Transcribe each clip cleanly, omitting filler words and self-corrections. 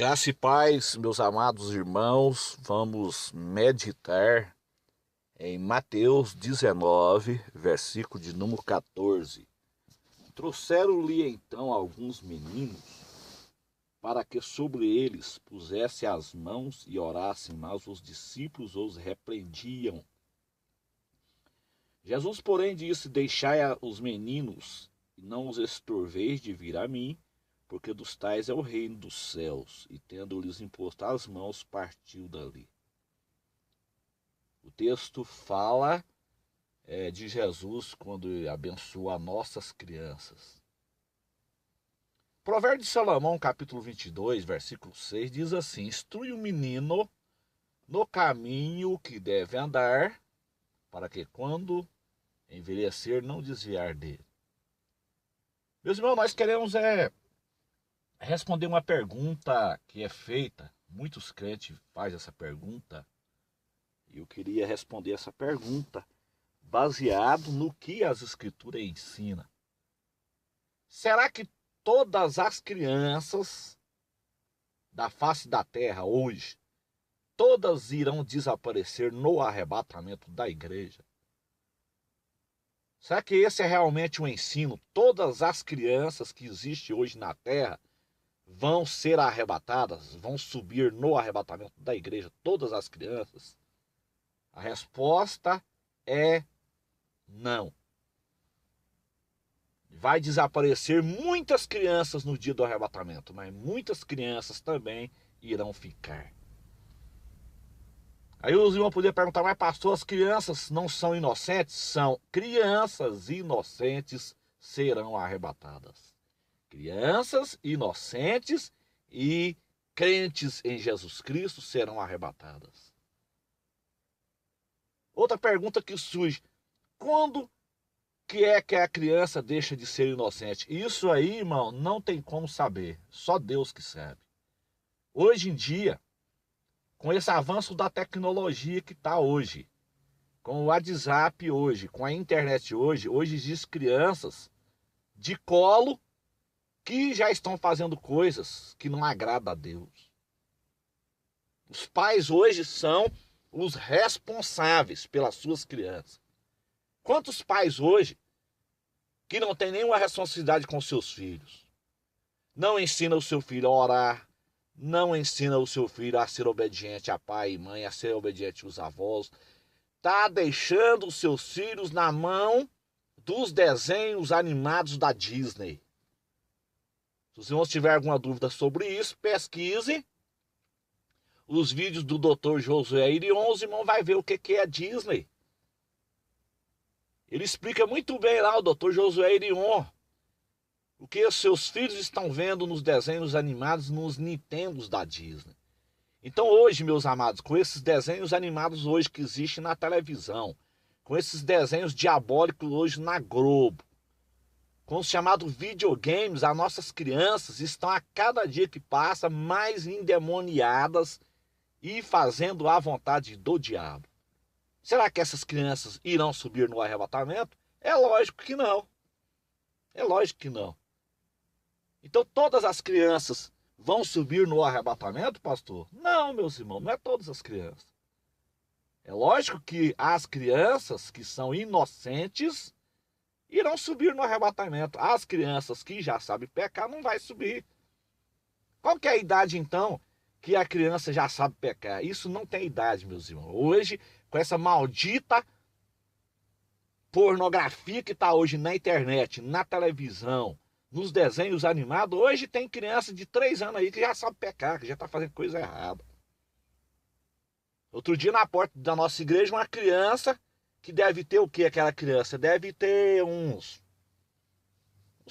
Graça e paz, meus amados irmãos, vamos meditar em Mateus 19, versículo de número 14. Trouxeram-lhe então alguns meninos, para que sobre eles pusesse as mãos e orassem, mas os discípulos os repreendiam. Jesus, porém, disse: Deixai os meninos, e não os estorveis de vir a mim, porque dos tais é o reino dos céus. E tendo-lhes imposto as mãos, partiu dali. O texto fala de Jesus quando abençoa nossas crianças. Provérbio de Salomão, capítulo 22, versículo 6, diz assim: Instrui o menino no caminho que deve andar, para que quando envelhecer não desviar dele. Meus irmãos, nós queremos responder uma pergunta que é feita. Muitos crentes fazem essa pergunta. E eu queria responder essa pergunta baseado no que as escrituras ensinam. Será que todas as crianças da face da terra hoje, todas irão desaparecer no arrebatamento da igreja? Será que esse é realmente um ensino? Todas as crianças que existem hoje na terra vão ser arrebatadas, vão subir no arrebatamento da igreja, todas as crianças? A resposta é não. Vai desaparecer muitas crianças no dia do arrebatamento, mas muitas crianças também irão ficar. Aí os irmãos poderiam perguntar: mas pastor, as crianças não são inocentes? São. Crianças inocentes serão arrebatadas. Crianças inocentes e crentes em Jesus Cristo serão arrebatadas. Outra pergunta que surge: quando que a criança deixa de ser inocente? Isso aí, irmão, não tem como saber. Só Deus que sabe. Hoje em dia, com esse avanço da tecnologia que está hoje, com o WhatsApp hoje, com a internet hoje existem crianças de colo que já estão fazendo coisas que não agradam a Deus. Os pais hoje são os responsáveis pelas suas crianças. Quantos pais hoje que não têm nenhuma responsabilidade com seus filhos? Não ensina o seu filho a orar, não ensina o seu filho a ser obediente a pai e mãe, a ser obediente aos avós. Está deixando os seus filhos na mão dos desenhos animados da Disney. Se os irmãos tiverem alguma dúvida sobre isso, pesquise os vídeos do Dr. Josué Irion, os irmãos vão ver o que é a Disney. Ele explica muito bem lá, o Dr. Josué Irion, o que os seus filhos estão vendo nos desenhos animados, nos Nintendos da Disney. Então hoje, meus amados, com esses desenhos animados hoje que existem na televisão, com esses desenhos diabólicos hoje na Globo, com os chamados videogames, as nossas crianças estão a cada dia que passa mais endemoniadas e fazendo a vontade do diabo. Será que essas crianças irão subir no arrebatamento? É lógico que não. É lógico que não. Então todas as crianças vão subir no arrebatamento, pastor? Não, meus irmãos, não é todas as crianças. É lógico que as crianças que são inocentes irão subir no arrebatamento. As crianças que já sabem pecar não vai subir. Qual que é a idade, então, que a criança já sabe pecar? Isso não tem idade, meus irmãos. Hoje, com essa maldita pornografia que está hoje na internet, na televisão, nos desenhos animados, hoje tem criança de 3 anos aí que já sabe pecar, que já está fazendo coisa errada. Outro dia na porta da nossa igreja, uma criança que deve ter o que aquela criança? Deve ter uns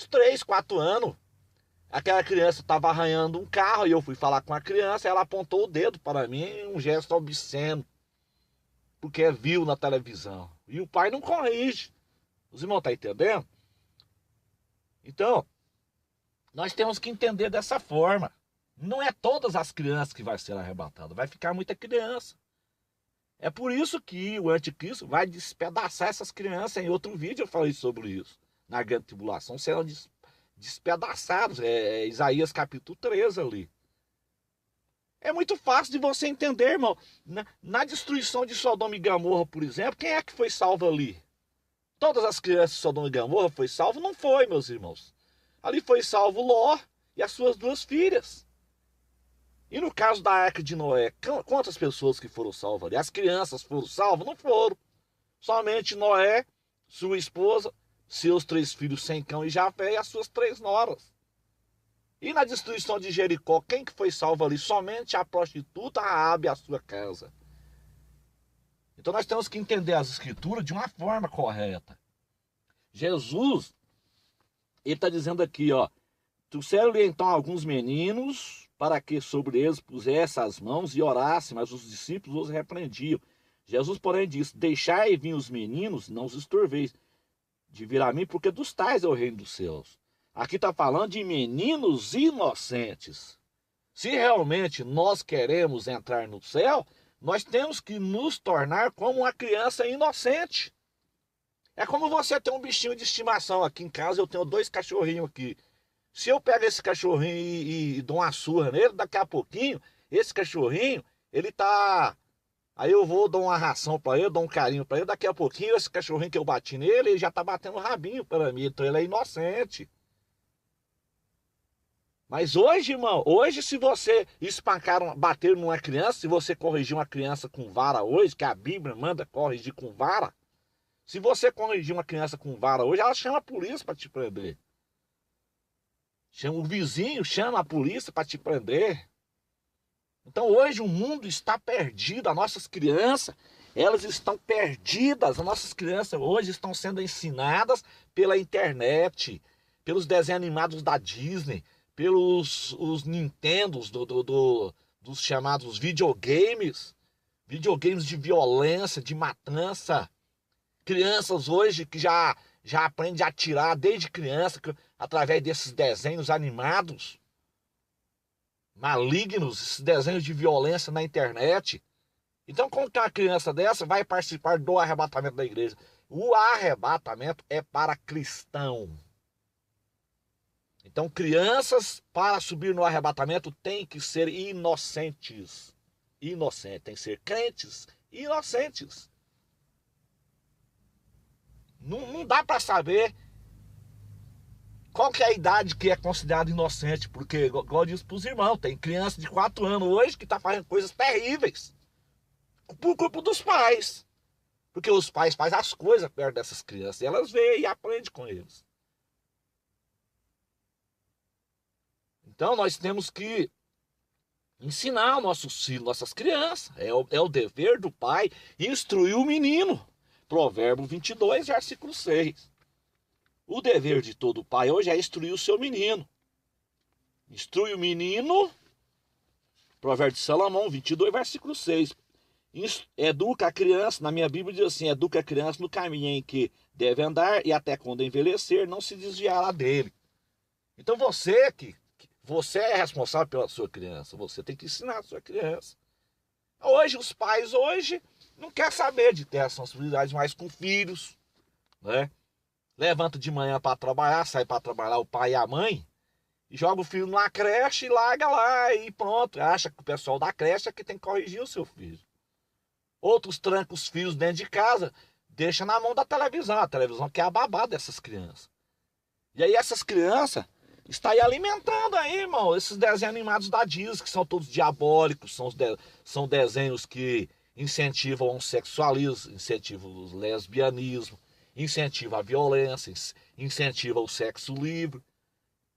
3, 4 anos. Aquela criança estava arranhando um carro e eu fui falar com a criança, ela apontou o dedo para mim, um gesto obsceno, porque viu na televisão. E o pai não corrige. Os irmãos estão entendendo? Então, nós temos que entender dessa forma. Não é todas as crianças que vai ser arrebatadas, vai ficar muita criança. É por isso que o anticristo vai despedaçar essas crianças. Em outro vídeo eu falei sobre isso. Na grande tribulação serão despedaçados. Isaías capítulo 13 ali. É muito fácil de você entender, irmão. Na destruição de Sodoma e Gomorra, por exemplo, quem é que foi salvo ali? Todas as crianças de Sodoma e Gomorra foi salvo? Não foi, meus irmãos. Ali foi salvo Ló e as suas duas filhas. E no caso da arca de Noé, quantas pessoas que foram salvas ali? As crianças foram salvas? Não foram. Somente Noé, sua esposa, seus 3 filhos Sem, Cão e Jafé e as suas 3 noras. E na destruição de Jericó, quem que foi salvo ali? Somente a prostituta Raabe e a sua casa. Então nós temos que entender as escrituras de uma forma correta. Jesus, ele está dizendo aqui, ó, trouxeram-lhe então alguns meninos para que sobre eles pusesse as mãos e orasse, mas os discípulos os repreendiam. Jesus, porém, disse: deixai vir os meninos, não os estorveis de vir a mim, porque dos tais é o reino dos céus. Aqui está falando de meninos inocentes. Se realmente nós queremos entrar no céu, nós temos que nos tornar como uma criança inocente. É como você ter um bichinho de estimação. Aqui em casa eu tenho 2 cachorrinhos aqui. Se eu pego esse cachorrinho e dou uma surra nele, daqui a pouquinho, esse cachorrinho, ele tá... Aí eu vou dar uma ração para ele, dou um carinho para ele, daqui a pouquinho esse cachorrinho que eu bati nele, ele já tá batendo rabinho para mim, então ele é inocente. Mas hoje, irmão, hoje se você bater numa criança, se você corrigir uma criança com vara hoje, que a Bíblia manda corrigir com vara, se você corrigir uma criança com vara hoje, ela chama a polícia para te prender. O vizinho chama a polícia para te prender. Então hoje o mundo está perdido, as nossas crianças, elas estão perdidas, as nossas crianças hoje estão sendo ensinadas pela internet, pelos desenhos animados da Disney, pelos Nintendos, dos chamados videogames de violência, de matança. Crianças hoje que já aprendem a atirar desde criança, através desses desenhos animados malignos, esses desenhos de violência na internet. Então, como que uma criança dessa vai participar do arrebatamento da igreja? O arrebatamento é para cristão. Então, crianças, para subir no arrebatamento, têm que ser inocentes. Inocentes, tem que ser crentes inocentes. Não dá para saber qual que é a idade que é considerada inocente, porque, igual eu disse para os irmãos, tem criança de 4 anos hoje que está fazendo coisas terríveis por culpa dos pais. Porque os pais fazem as coisas perto dessas crianças e elas veem e aprendem com eles. Então nós temos que ensinar os nossos filhos, nossas crianças. É o dever do pai instruir o menino. Provérbio 22, versículo 6. O dever de todo pai hoje é instruir o seu menino. Instrui o menino, Provérbio de Salomão 22, versículo 6. Educa a criança, na minha Bíblia diz assim: educa a criança no caminho em que deve andar e até quando envelhecer não se desviará dele. Então você é responsável pela sua criança, você tem que ensinar a sua criança. Hoje os pais não querem saber de ter responsabilidade mais com filhos, né? Levanta de manhã para trabalhar, sai para trabalhar o pai e a mãe, e joga o filho numa creche e larga lá e pronto. Acha que o pessoal da creche é que tem que corrigir o seu filho. Outros trancam os filhos dentro de casa, deixa na mão da televisão. A televisão que é a babá dessas crianças. E aí essas crianças estão aí alimentando aí, irmão, esses desenhos animados da Disney, que são todos diabólicos, são desenhos que incentivam o homossexualismo, incentivam o lesbianismo, incentivam a violência, incentivam o sexo livre.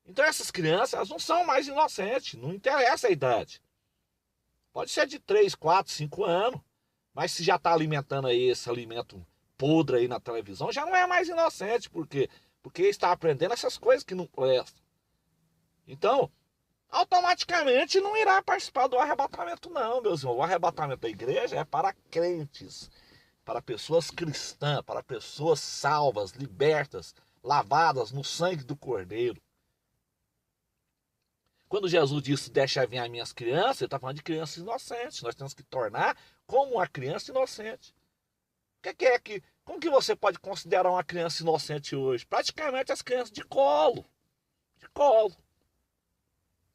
Então essas crianças, elas não são mais inocentes, não interessa a idade. Pode ser de 3, 4, 5 anos. Mas se já está alimentando aí esse alimento podre aí na televisão, já não é mais inocente. Por quê? Porque está aprendendo essas coisas que não prestam. Então, automaticamente não irá participar do arrebatamento não, meus irmãos. O arrebatamento da igreja é para crentes, para pessoas cristãs, para pessoas salvas, libertas, lavadas no sangue do Cordeiro. Quando Jesus disse, deixa vir as minhas crianças, ele está falando de crianças inocentes. Nós temos que tornar como uma criança inocente. Como que você pode considerar uma criança inocente hoje? Praticamente as crianças de colo. De colo.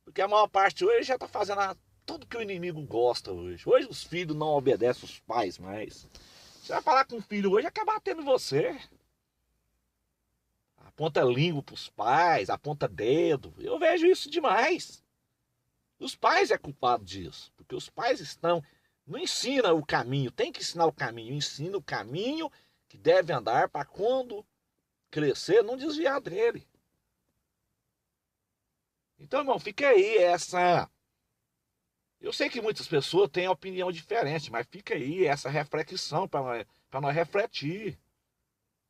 Porque a maior parte hoje já está fazendo tudo que o inimigo gosta hoje. Hoje os filhos não obedecem os pais mais. Você vai falar com o filho hoje, quer bater em você. Aponta língua para os pais, aponta dedo. Eu vejo isso demais. Os pais é culpado disso, porque os pais não ensinam o caminho, tem que ensinar o caminho, ensina o caminho que deve andar para quando crescer não desviar dele. Então, irmão, fica aí essa. Eu sei que muitas pessoas têm opinião diferente, mas fica aí essa reflexão para nós refletir.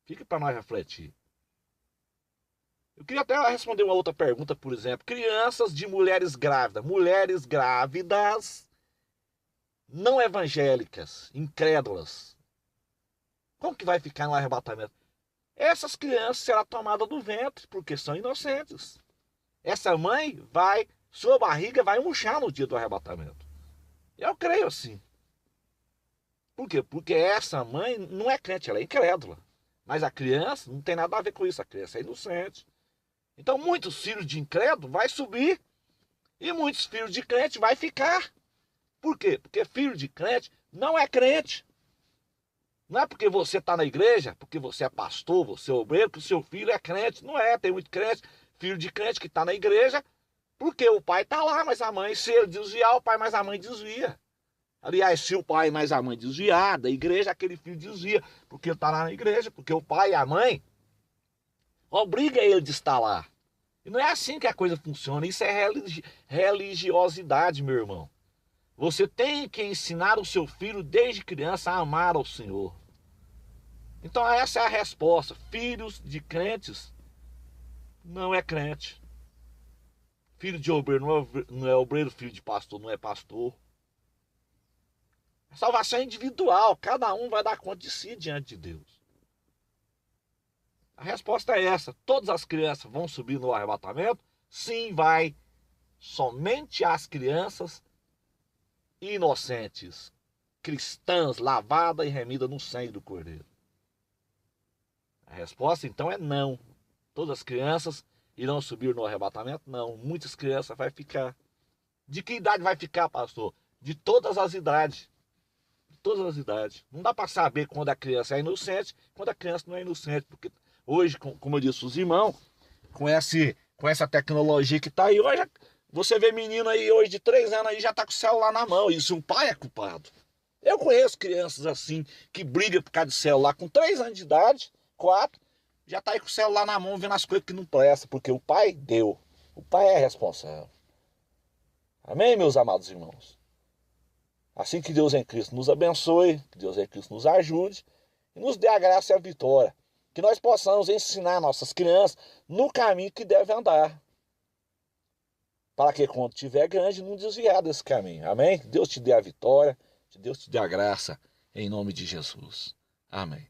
Fica para nós refletir. Eu queria até responder uma outra pergunta, por exemplo. Crianças de mulheres grávidas. Mulheres grávidas não evangélicas, incrédulas. Como que vai ficar no arrebatamento? Essas crianças serão tomadas do ventre, porque são inocentes. Essa mãe sua barriga vai murchar no dia do arrebatamento. Eu creio assim. Por quê? Porque essa mãe não é crente, ela é incrédula. Mas a criança não tem nada a ver com isso, a criança é inocente. Então muitos filhos de incrédulo vai subir e muitos filhos de crente vai ficar. Por quê? Porque filho de crente não é crente. Não é porque você está na igreja, porque você é pastor, você é obreiro, que o seu filho é crente. Não é, tem muito crente, filho de crente que está na igreja, porque o pai está lá, mas a mãe, se ele desviar, o pai mais a mãe desvia. Aliás, se o pai mais a mãe desviar da igreja, aquele filho desvia, porque ele está lá na igreja, porque o pai e a mãe obriga ele de estar lá. E não é assim que a coisa funciona, isso é religiosidade, meu irmão. Você tem que ensinar o seu filho desde criança a amar ao Senhor. Então essa é a resposta. Filhos de crentes não é crente. Filho de obreiro não é obreiro, filho de pastor não é pastor. A salvação é individual, cada um vai dar conta de si diante de Deus. A resposta é essa. Todas as crianças vão subir no arrebatamento? Sim, vai. Somente as crianças inocentes, cristãs, lavadas e remidas no sangue do Cordeiro. A resposta então é não. Todas as crianças irão subir no arrebatamento? Não. Muitas crianças vai ficar. De que idade vai ficar, pastor? De todas as idades. De todas as idades. Não dá para saber quando a criança é inocente, quando a criança não é inocente, porque hoje, como eu disse, os irmãos, com essa tecnologia que está aí, hoje você vê menino aí hoje de 3 anos aí já tá com o celular na mão, e se o pai é culpado. Eu conheço crianças assim, que brigam por causa de celular com 3 anos de idade, 4, já tá aí com o celular na mão vendo as coisas que não prestam, porque o pai deu. O pai é responsável. Amém, meus amados irmãos? Assim que Deus em Cristo nos abençoe, que Deus em Cristo nos ajude e nos dê a graça e a vitória. Que nós possamos ensinar nossas crianças no caminho que deve andar. Para que quando tiver grande, não desviar desse caminho. Amém? Deus te dê a vitória, Deus te dê a graça, em nome de Jesus. Amém.